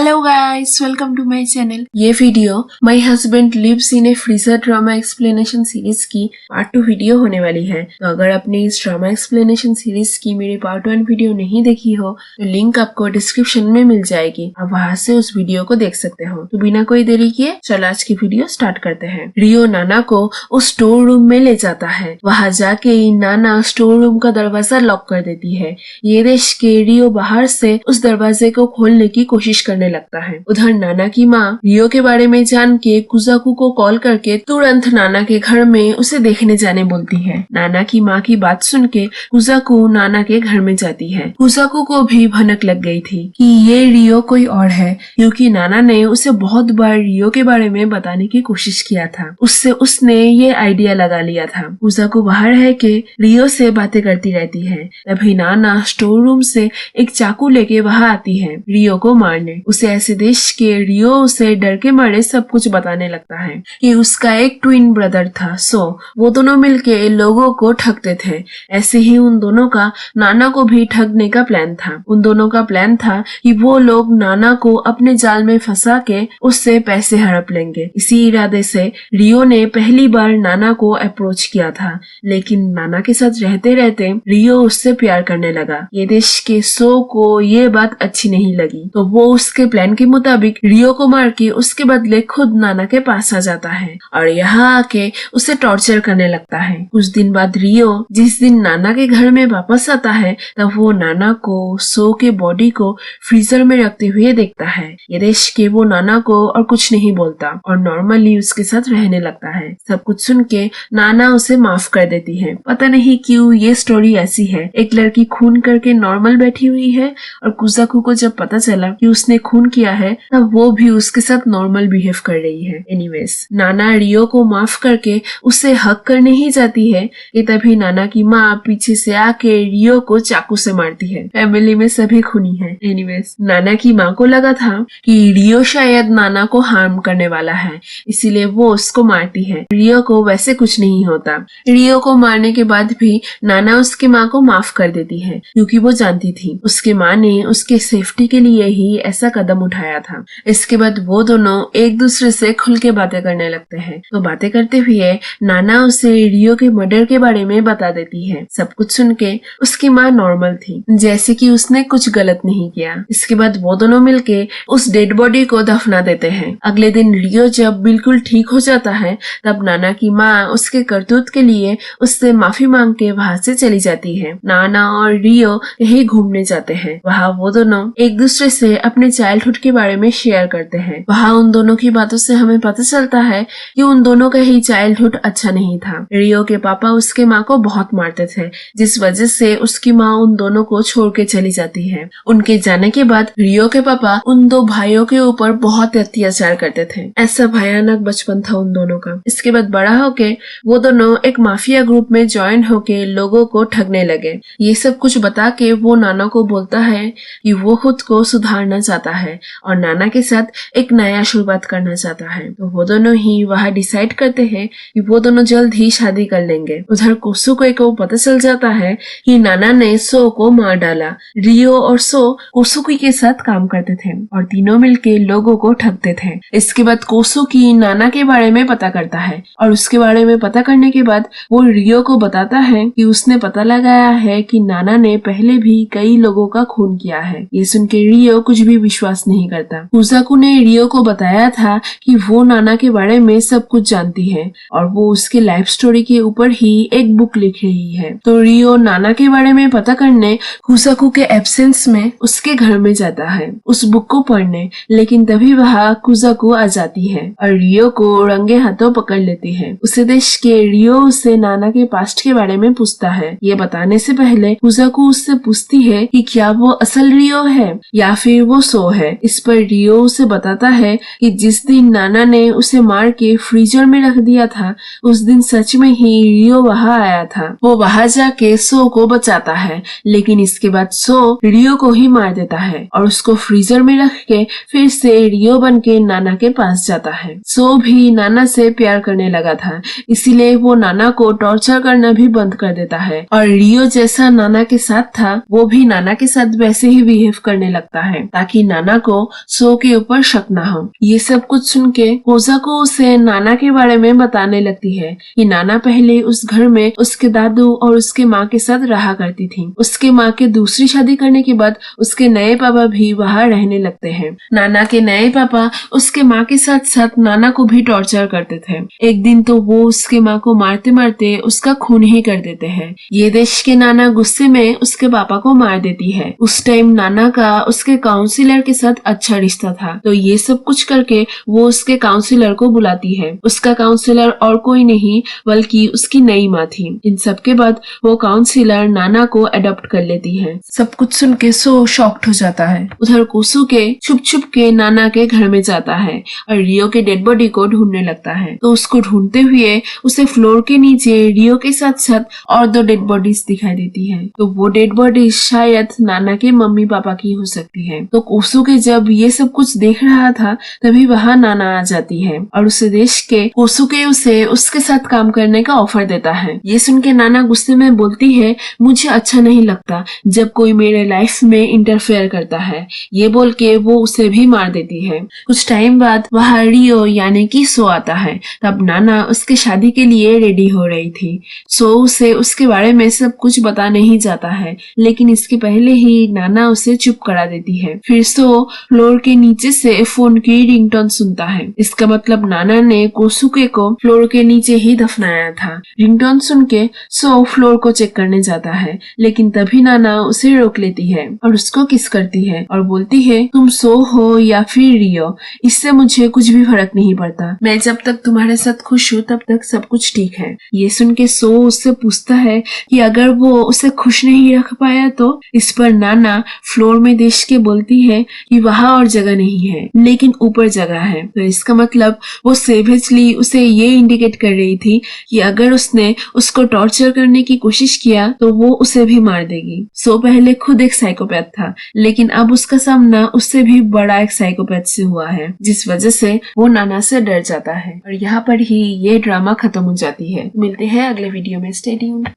Hello guys, welcome to my channel. ये video my husband lives in a freezer drama explanation series की part 2 video होने वाली है। तो अगर आपने इस ड्रामा एक्सप्लेनेशन सीरीज की मेरी पार्ट 1 वीडियो नहीं देखी हो तो लिंक आपको डिस्क्रिप्शन में मिल जाएगी, आप वहाँ से उस वीडियो को देख सकते हो। तो बिना कोई देरी किए चलो आज की वीडियो स्टार्ट करते हैं। रियो नाना को उस स्टोर रूम में ले जाता है। वहाँ जाके नाना स्टोर रूम का दरवाजा लॉक कर देती है। ये देख के रियो बाहर से उस दरवाजे को खोलने की कोशिश करने लगता है। उधर नाना की माँ रियो के बारे में जान के कुजाकू को कॉल करके तुरंत नाना के घर में उसे देखने जाने बोलती है। नाना की माँ की बात सुन के कुजाकू नाना के घर में जाती है। कुजाकू को भी भनक लग गई थी कि ये रियो कोई और है, क्योंकि नाना ने उसे बहुत बार रियो के बारे में बताने की कोशिश किया था। उससे उसने ये आइडिया लगा लिया था। कुजाकू बाहर है के रियो से बातें करती रहती है। तभी नाना स्टोर रूम से एक चाकू लेके वहाँ आती है रियो को मारने। उसे ऐसे देख के रियो उसे डर के मारे सब कुछ बताने लगता है कि उसका एक ट्विन ब्रदर था, सो वो दोनों मिलके लोगों को ठगते थे। ऐसे ही उन दोनों का नाना को भी ठगने का प्लान था। उन दोनों का प्लान था कि वो लोग नाना को अपने जाल में फंसा के उससे पैसे हड़प लेंगे। इसी इरादे से रियो ने पहली बार नाना को अप्रोच किया था, लेकिन नाना के साथ रहते रहते रियो उससे प्यार करने लगा। ये देश के सो को ये बात अच्छी नहीं लगी, तो वो उसके प्लान के मुताबिक रियो को मार के उसके बदले खुद नाना के पास आ जाता है और यहाँ आके उसे टॉर्चर करने लगता है। कुछ दिन बाद रियो जिस दिन नाना के घर में वापस आता है तब वो नाना को सो के बॉडी को फ्रीजर में रखते हुए देखता है। ये देख के वो नाना को और कुछ नहीं बोलता और नॉर्मली उसके साथ रहने लगता है। सब कुछ सुन के नाना उसे माफ कर देती है। पता नहीं क्यों ये स्टोरी ऐसी है। एक लड़की खून करके नॉर्मल बैठी हुई है और कुजाकू को जब पता चला कि उसने खून किया है तब वो भी उसके साथ नॉर्मल बिहेव कर रही है। एनीवेज नाना रियो को माफ करके उसे हक करने ही जाती है कि तभी नाना की माँ पीछे से आके रियो को चाकू से मारती है। फैमिली में सभी खूनी है। एनीवेज नाना की माँ को लगा था कि रियो शायद नाना को हार्म करने वाला है, इसीलिए वो उसको मारती है। रियो को वैसे कुछ नहीं होता। रियो को मारने के बाद भी नाना उसके माँ को माफ कर देती है, क्योंकि वो जानती थी उसके माँ ने उसके सेफ्टी के लिए ही ऐसा कदम उठाया था। इसके बाद वो दोनों एक दूसरे से खुल के बातें करने लगते हैं। तो बातें करते हुए नाना उसे रियो के मर्डर के बारे में बता देती है। सब कुछ सुन के उसकी माँ नॉर्मल थी, जैसे कि उसने कुछ गलत नहीं किया। इसके बाद वो दोनों मिलके उस डेड बॉडी को दफना देते हैं। अगले दिन रियो जब बिल्कुल ठीक हो जाता है तब नाना की माँ उसके करतूत के लिए उससे माफी मांग के वहाँ से चली जाती है। नाना और रियो यही घूमने जाते हैं। वहाँ वो दोनों एक दूसरे से अपने चाइल्डहुड के बारे में शेयर करते हैं। वहाँ उन दोनों की बातों से हमें पता चलता है कि उन दोनों का ही चाइल्डहुड अच्छा नहीं था। रियो के पापा उसके माँ को बहुत मारते थे, जिस वजह से उसकी माँ उन दोनों को छोड़ के चली जाती है। उनके जाने के बाद रियो के पापा उन दो भाइयों के ऊपर बहुत अत्याचार करते थे। ऐसा भयानक बचपन था उन दोनों का। इसके बाद बड़ा होके वो दोनों एक माफिया ग्रुप में ज्वाइन होके लोगों को ठगने लगे। ये सब कुछ बता के वो नाना को बोलता है कि वो खुद को सुधारना चाहता है और नाना के साथ एक नया शुरुआत करना चाहता है। तो वो दोनों ही वहाँ डिसाइड करते हैं कि वो दोनों जल्द ही शादी कर लेंगे। उधर कोसुके को पता चल जाता है कि नाना ने सो को मार डाला। रियो और सो कोसुकी के साथ काम करते थे और तीनों मिलके लोगों को ठगते थे। इसके बाद कोसुकी नाना के बारे में पता करता है और उसके बारे में पता करने के बाद वो रियो को बताता है कि उसने पता लगाया है कि नाना ने पहले भी कई लोगों का खून किया है। ये सुन के रियो कुछ भी विश्वास नहीं करता। कुजाकू ने रियो को बताया था कि वो नाना के बारे में सब कुछ जानती है और वो उसके लाइफ स्टोरी के ऊपर ही एक बुक लिख रही है। तो रियो नाना के बारे में पता करने कुजाकू के एब्सेंस में उसके घर में जाता है उस बुक को पढ़ने, लेकिन तभी वहाँ कुजाकू आ जाती है और रियो को रंगे हाथों पकड़ लेती है। उसे देख के रियो उससे नाना के पास्ट के बारे में पूछता है। ये बताने से पहले कुजाकू उससे पूछती है कि क्या वो असल रियो है या फिर वो सो है। इस पर रियो उसे बताता है कि जिस दिन नाना ने उसे मार के फ्रीजर में रख दिया था उस दिन सच में ही रियो वहाँ आया था। वो वहाँ जाके सो को बचाता है, लेकिन इसके बाद सो रियो को ही मार देता है और उसको फ्रीजर में रख के फिर से रियो बन के नाना के पास जाता है। सो भी नाना से प्यार करने लगा था, इसीलिए वो नाना को टॉर्चर करना भी बंद कर देता है और रियो जैसा नाना के साथ था वो भी नाना के साथ वैसे ही बिहेव करने लगता है ताकि नाना नाना को सो के ऊपर शक ना हो। ये सब कुछ सुन के कोजाको उसे नाना के बारे में बताने लगती है कि नाना पहले उस घर में उसके दादू और उसके माँ के साथ रहा करती थी। उसके माँ के दूसरी शादी करने के बाद उसके नए पापा भी वहाँ रहने लगते हैं। नाना के नए पापा उसके माँ के साथ साथ नाना को भी टॉर्चर करते थे। एक दिन तो वो उसके माँ को मारते मारते उसका खून ही कर देते हैं। ये देश के नाना गुस्से में उसके पापा को मार देती है। उस टाइम नाना का उसके काउंसिलर के साथ अच्छा रिश्ता था, तो ये सब कुछ करके वो उसके काउंसिलर को बुलाती है। उसका काउंसिलर और कोई नहीं बल्कि उसकी नई माँ थी। इन सब के बाद वो काउंसिलर नाना को अडॉप्ट कर लेती है। सब कुछ सुन के सो शॉक्ड हो जाता है। उधर कोसुके छुप छुप के नाना के घर में जाता है और रियो के डेड बॉडी को ढूंढने लगता है। तो उसको ढूंढते हुए उसे फ्लोर के नीचे रियो के साथ साथ और 2 डेड बॉडीज दिखाई देती है। तो वो डेड बॉडीज शायद नाना के मम्मी पापा की हो सकती है। तो कोसुके जब ये सब कुछ देख रहा था तभी वहाँ नाना आ जाती है और उसे देश के कोसुके उसे उसके साथ काम करने का ऑफर देता है। ये सुन के नाना गुस्से में बोलती है, मुझे अच्छा नहीं लगता जब कोई मेरे लाइफ में इंटरफेयर करता है। ये बोल के वो उसे भी मार देती है। कुछ टाइम बाद वहाँ रियो यानी कि सो आता है। तब नाना उसके शादी के लिए रेडी हो रही थी। सो उसे उसके बारे में सब कुछ बता नहीं जाता है, लेकिन इसके पहले ही नाना उसे चुप करा देती है। फिर सो फ्लोर के नीचे से फोन की रिंगटोन सुनता है। इसका मतलब नाना ने कोसुके को फ्लोर के नीचे ही दफनाया था। रिंगटोन सुन के सो फ्लोर को चेक करने जाता है, लेकिन तभी नाना उसे रोक लेती है और उसको किस करती है और बोलती है, तुम सो हो या फिर रियो, इससे मुझे कुछ भी फर्क नहीं पड़ता। मैं जब तक तुम्हारे साथ खुश हूँ तब तक सब कुछ ठीक है। ये सुन के सो उससे पूछता है कि अगर वो उसे खुश नहीं रख पाया तो। इस पर नाना फ्लोर में देख के बोलती है कि वहाँ और जगह नहीं है, लेकिन ऊपर जगह है। तो इसका मतलब वो सेवेजली उसे ये इंडिकेट कर रही थी कि अगर उसने उसको टॉर्चर करने की कोशिश किया तो वो उसे भी मार देगी। सो पहले खुद एक साइकोपैथ था, लेकिन अब उसका सामना उससे भी बड़ा एक साइकोपैथ से हुआ है, जिस वजह से वो नाना से डर जाता है। और यहाँ पर ही ये ड्रामा खत्म हो जाती है। मिलते हैं अगले वीडियो में। Stay tuned.